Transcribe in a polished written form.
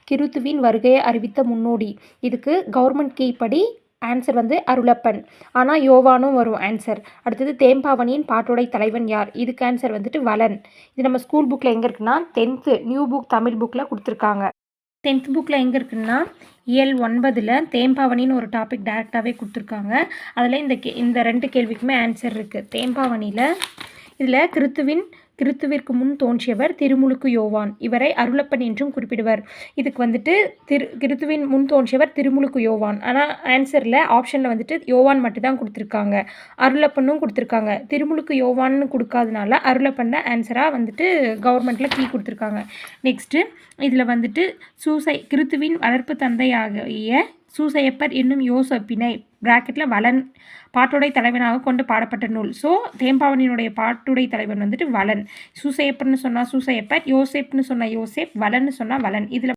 கிறித்துவின் வருகையை அறிவித்த முன்னோடி. இதுக்கு கவர்மெண்ட் கீ படி ஆன்சர் வந்து அருளப்பன். ஆனால் யோவானும் வரும் ஆன்சர். அடுத்தது தேம்பாவணியின் பாட்டுடை தலைவன் யார்? இதுக்கு ஆன்சர் வந்துட்டு வளன். இது நம்ம ஸ்கூல் புக்கில் எங்கே இருக்குன்னா 10th நியூ புக் தமிழ் புக்கில் கொடுத்துருக்காங்க. 10th புக்கில் எங்கே இருக்குன்னா இயல் 9ல் தேம்பாவணின்னு ஒரு டாபிக் டேரெக்டாகவே கொடுத்துருக்காங்க. அதில் இந்த 2 கேள்விக்குமே ஆன்சர் இருக்குது. தேம்பாவணியில் இதில் கிறித்துவிற்கு முன் தோன்றியவர் திருமுழுக்கு யோவான். இவரை அருளப்பன் என்றும் குறிப்பிடுவர். இதுக்கு வந்துட்டு கிறித்துவின் முன் தோன்றியவர் திருமுழுக்கு யோவான். ஆனால் ஆன்சரில் ஆப்ஷனில் வந்துட்டு யோவான் மட்டும்தான் கொடுத்துருக்காங்க. அருளப்பனும் கொடுத்துருக்காங்க. திருமுழுக்கு யோவான்னு கொடுக்காதனால அருளப்பன் தான் ஆன்சராக வந்துட்டு கவர்மெண்ட்டில் கீ கொடுத்துருக்காங்க. நெக்ஸ்ட்டு இதில் வந்துட்டு கிறித்துவின் வளர்ப்பு தந்தையாகிய சூசையப்பர் என்னும் யோசப்பினை பிராக்கெட்டில் வளன் பாட்டுடை தலைவனாக கொண்டு பாடப்பட்ட நூல். ஸோ தேம்பாவணியினுடைய பாட்டுடை தலைவன் வந்துட்டு வளன். சூசையப்பர்னு சொன்னால் சூசையப்பர், யோசேப்னு சொன்னால் யோசேப், வளன்னு சொன்னால் வளன். இதில்